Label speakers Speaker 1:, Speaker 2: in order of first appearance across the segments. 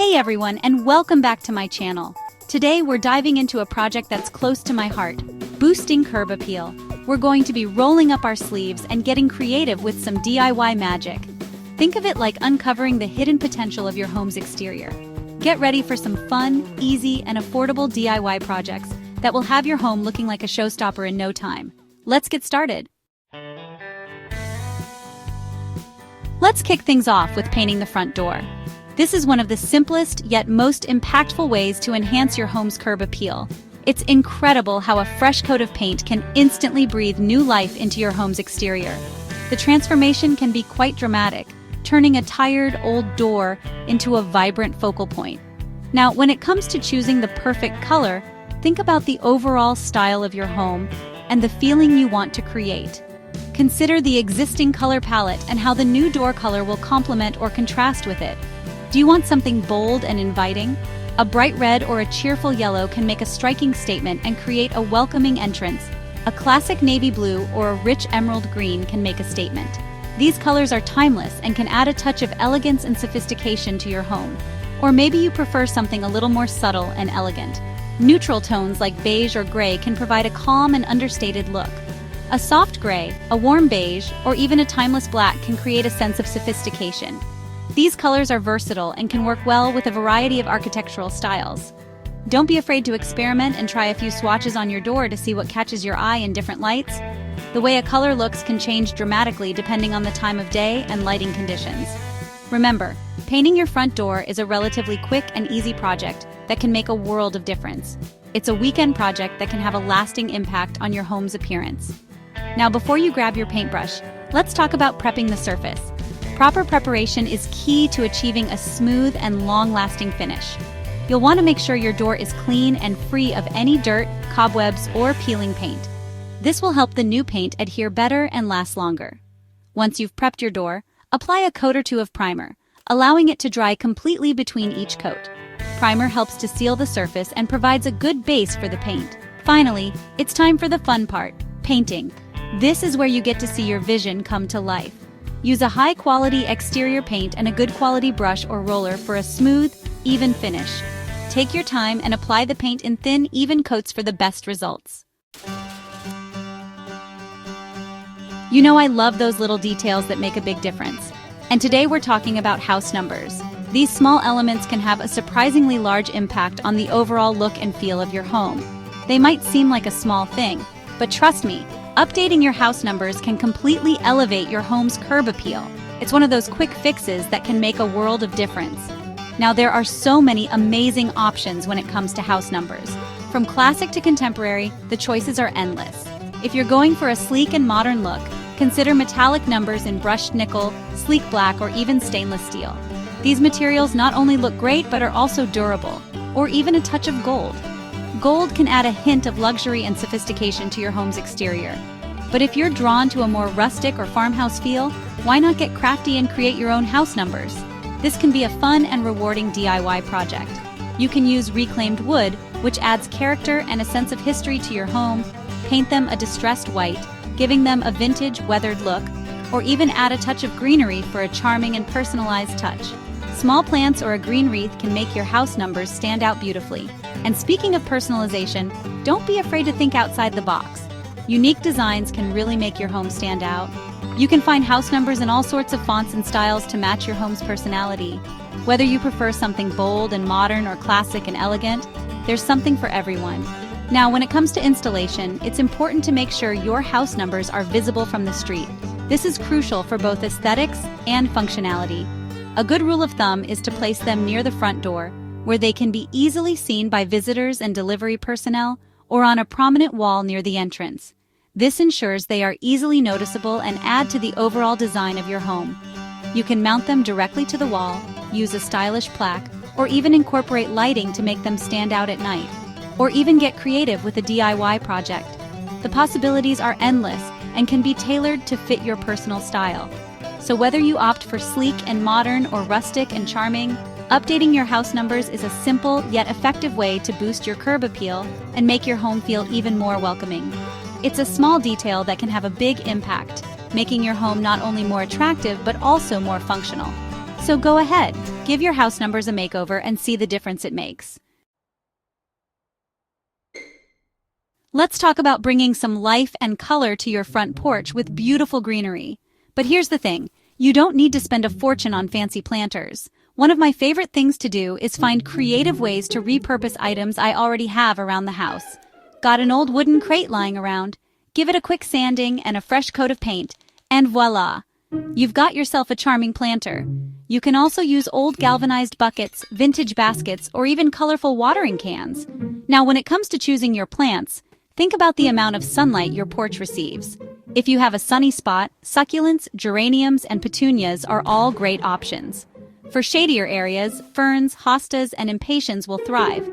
Speaker 1: Hey everyone, and welcome back to my channel. Today we're diving into a project that's close to my heart, boosting curb appeal. We're going to be rolling up our sleeves and getting creative with some DIY magic. Think of it like uncovering the hidden potential of your home's exterior. Get ready for some fun, easy, and affordable DIY projects that will have your home looking like a showstopper in no time. Let's get started. Let's kick things off with painting the front door. This is one of the simplest yet most impactful ways to enhance your home's curb appeal. It's incredible how a fresh coat of paint can instantly breathe new life into your home's exterior. The transformation can be quite dramatic, turning a tired old door into a vibrant focal point. Now, when it comes to choosing the perfect color, think about the overall style of your home and the feeling you want to create. Consider the existing color palette and how the new door color will complement or contrast with it. Do you want something bold and inviting? A bright red or a cheerful yellow can make a striking statement and create a welcoming entrance. A classic navy blue or a rich emerald green can make a statement. These colors are timeless and can add a touch of elegance and sophistication to your home. Or maybe you prefer something a little more subtle and elegant. Neutral tones like beige or gray can provide a calm and understated look. A soft gray, a warm beige, or even a timeless black can create a sense of sophistication. These colors are versatile and can work well with a variety of architectural styles. Don't be afraid to experiment and try a few swatches on your door to see what catches your eye in different lights. The way a color looks can change dramatically depending on the time of day and lighting conditions. Remember, painting your front door is a relatively quick and easy project that can make a world of difference. It's a weekend project that can have a lasting impact on your home's appearance. Now, before you grab your paintbrush, let's talk about prepping the surface. Proper preparation is key to achieving a smooth and long-lasting finish. You'll want to make sure your door is clean and free of any dirt, cobwebs, or peeling paint. This will help the new paint adhere better and last longer. Once you've prepped your door, apply a coat or two of primer, allowing it to dry completely between each coat. Primer helps to seal the surface and provides a good base for the paint. Finally, it's time for the fun part, painting. This is where you get to see your vision come to life. Use a high-quality exterior paint and a good quality brush or roller for a smooth, even finish. Take your time and apply the paint in thin, even coats for the best results. You know I love those little details that make a big difference. And today we're talking about house numbers. These small elements can have a surprisingly large impact on the overall look and feel of your home. They might seem like a small thing, but trust me, updating your house numbers can completely elevate your home's curb appeal. It's one of those quick fixes that can make a world of difference. Now, there are so many amazing options when it comes to house numbers. From classic to contemporary, the choices are endless. If you're going for a sleek and modern look, consider metallic numbers in brushed nickel, sleek black, or even stainless steel. These materials not only look great but are also durable, or even a touch of gold. Gold can add a hint of luxury and sophistication to your home's exterior. But if you're drawn to a more rustic or farmhouse feel, why not get crafty and create your own house numbers? This can be a fun and rewarding DIY project. You can use reclaimed wood, which adds character and a sense of history to your home, paint them a distressed white, giving them a vintage, weathered look, or even add a touch of greenery for a charming and personalized touch. Small plants or a green wreath can make your house numbers stand out beautifully. And speaking of personalization, don't be afraid to think outside the box. Unique designs can really make your home stand out. You can find house numbers in all sorts of fonts and styles to match your home's personality. Whether you prefer something bold and modern or classic and elegant, there's something for everyone. Now, when it comes to installation, it's important to make sure your house numbers are visible from the street. This is crucial for both aesthetics and functionality. A good rule of thumb is to place them near the front door, where they can be easily seen by visitors and delivery personnel, or on a prominent wall near the entrance. This ensures they are easily noticeable and add to the overall design of your home. You can mount them directly to the wall, use a stylish plaque, or even incorporate lighting to make them stand out at night. Or even get creative with a DIY project. The possibilities are endless and can be tailored to fit your personal style. So whether you opt for sleek and modern or rustic and charming, updating your house numbers is a simple yet effective way to boost your curb appeal and make your home feel even more welcoming. It's a small detail that can have a big impact, making your home not only more attractive but also more functional. So go ahead, give your house numbers a makeover and see the difference it makes. Let's talk about bringing some life and color to your front porch with beautiful greenery. But here's the thing, you don't need to spend a fortune on fancy planters. One of my favorite things to do is find creative ways to repurpose items I already have around the house. Got an old wooden crate lying around? Give it a quick sanding and a fresh coat of paint, and voila! You've got yourself a charming planter. You can also use old galvanized buckets, vintage baskets, or even colorful watering cans. Now, when it comes to choosing your plants, think about the amount of sunlight your porch receives. If you have a sunny spot, succulents, geraniums, and petunias are all great options. For shadier areas, ferns, hostas, and impatiens will thrive.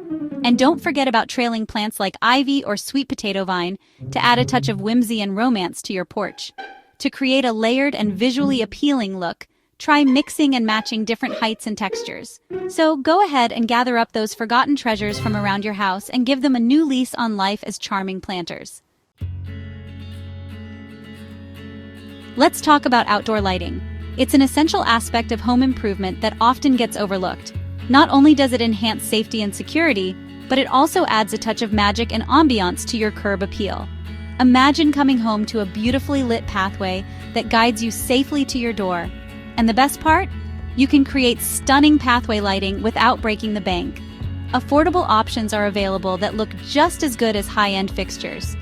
Speaker 1: And don't forget about trailing plants like ivy or sweet potato vine to add a touch of whimsy and romance to your porch. To create a layered and visually appealing look, try mixing and matching different heights and textures. So go ahead and gather up those forgotten treasures from around your house and give them a new lease on life as charming planters. Let's talk about outdoor lighting. It's an essential aspect of home improvement that often gets overlooked. Not only does it enhance safety and security, but it also adds a touch of magic and ambiance to your curb appeal. Imagine coming home to a beautifully lit pathway that guides you safely to your door. And the best part? You can create stunning pathway lighting without breaking the bank. Affordable options are available that look just as good as high-end fixtures.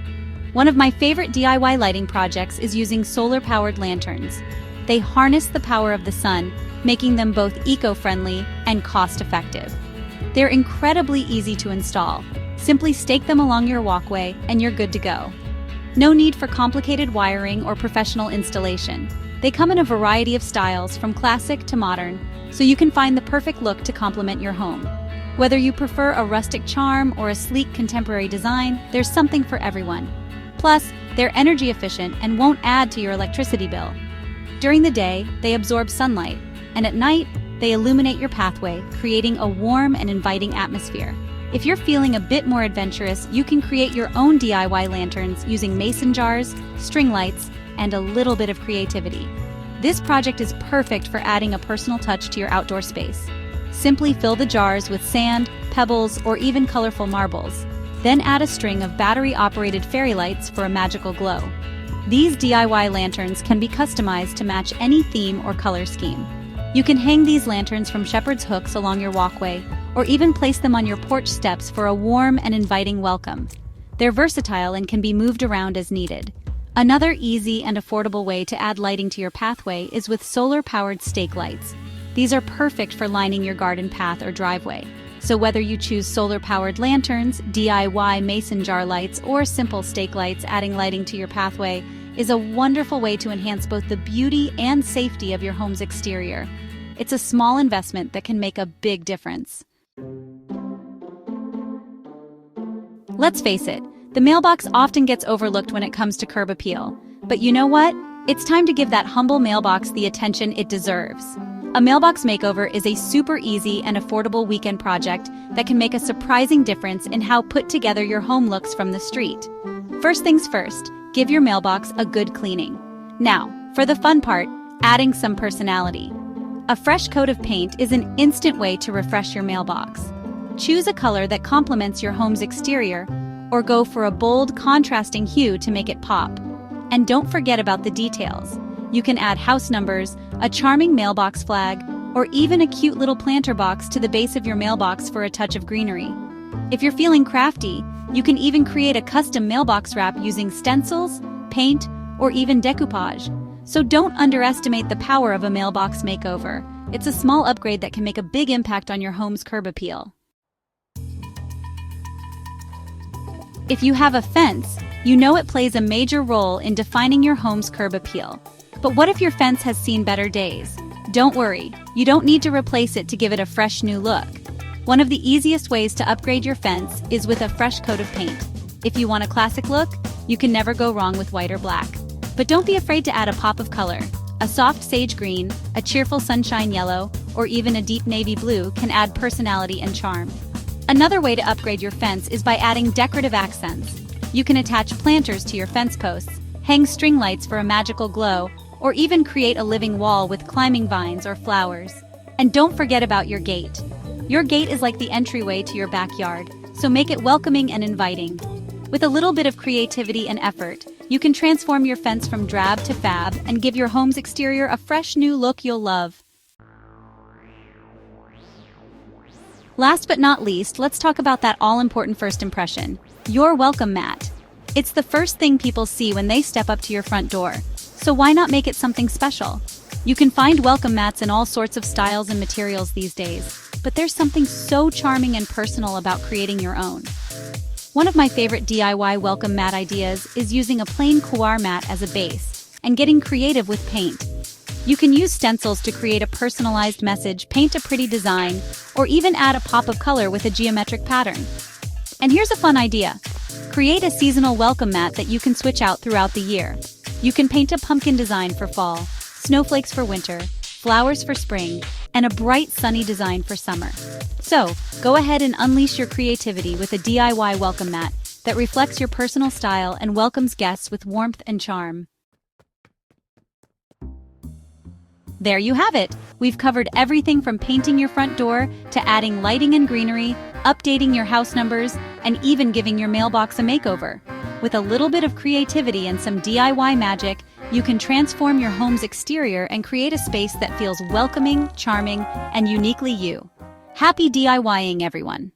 Speaker 1: One of my favorite DIY lighting projects is using solar-powered lanterns. They harness the power of the sun, making them both eco-friendly and cost-effective. They're incredibly easy to install. Simply stake them along your walkway and you're good to go. No need for complicated wiring or professional installation. They come in a variety of styles from classic to modern, so you can find the perfect look to complement your home. Whether you prefer a rustic charm or a sleek contemporary design, there's something for everyone. Plus, they're energy efficient and won't add to your electricity bill. During the day, they absorb sunlight, and at night, they illuminate your pathway, creating a warm and inviting atmosphere. If you're feeling a bit more adventurous, you can create your own DIY lanterns using mason jars, string lights, and a little bit of creativity. This project is perfect for adding a personal touch to your outdoor space. Simply fill the jars with sand, pebbles, or even colorful marbles. Then add a string of battery-operated fairy lights for a magical glow. These DIY lanterns can be customized to match any theme or color scheme. You can hang these lanterns from shepherd's hooks along your walkway, or even place them on your porch steps for a warm and inviting welcome. They're versatile and can be moved around as needed. Another easy and affordable way to add lighting to your pathway is with solar-powered stake lights. These are perfect for lining your garden path or driveway. So whether you choose solar-powered lanterns, DIY mason jar lights, or simple stake lights, adding lighting to your pathway is a wonderful way to enhance both the beauty and safety of your home's exterior. It's a small investment that can make a big difference. Let's face it, the mailbox often gets overlooked when it comes to curb appeal. But you know what? It's time to give that humble mailbox the attention it deserves. A mailbox makeover is a super easy and affordable weekend project that can make a surprising difference in how put together your home looks from the street. First things first, give your mailbox a good cleaning. Now, for the fun part, adding some personality. A fresh coat of paint is an instant way to refresh your mailbox. Choose a color that complements your home's exterior, or go for a bold, contrasting hue to make it pop. And don't forget about the details. You can add house numbers, a charming mailbox flag, or even a cute little planter box to the base of your mailbox for a touch of greenery. If you're feeling crafty, you can even create a custom mailbox wrap using stencils, paint, or even decoupage. So don't underestimate the power of a mailbox makeover. It's a small upgrade that can make a big impact on your home's curb appeal. If you have a fence, you know it plays a major role in defining your home's curb appeal. But what if your fence has seen better days? Don't worry, you don't need to replace it to give it a fresh new look. One of the easiest ways to upgrade your fence is with a fresh coat of paint. If you want a classic look, you can never go wrong with white or black. But don't be afraid to add a pop of color. A soft sage green, a cheerful sunshine yellow, or even a deep navy blue can add personality and charm. Another way to upgrade your fence is by adding decorative accents. You can attach planters to your fence posts, hang string lights for a magical glow, or even create a living wall with climbing vines or flowers. And don't forget about your gate. Your gate is like the entryway to your backyard, so make it welcoming and inviting. With a little bit of creativity and effort, you can transform your fence from drab to fab and give your home's exterior a fresh new look you'll love. Last but not least, let's talk about that all-important first impression, your welcome mat. It's the first thing people see when they step up to your front door, so why not make it something special? You can find welcome mats in all sorts of styles and materials these days, but there's something so charming and personal about creating your own. One of my favorite DIY welcome mat ideas is using a plain coir mat as a base and getting creative with paint. You can use stencils to create a personalized message, paint a pretty design, or even add a pop of color with a geometric pattern. And here's a fun idea. Create a seasonal welcome mat that you can switch out throughout the year. You can paint a pumpkin design for fall, snowflakes for winter, flowers for spring, and a bright sunny design for summer. So, go ahead and unleash your creativity with a DIY welcome mat that reflects your personal style and welcomes guests with warmth and charm. There you have it. We've covered everything from painting your front door to adding lighting and greenery, updating your house numbers, and even giving your mailbox a makeover. With a little bit of creativity and some DIY magic, you can transform your home's exterior and create a space that feels welcoming, charming, and uniquely you. Happy DIYing, everyone!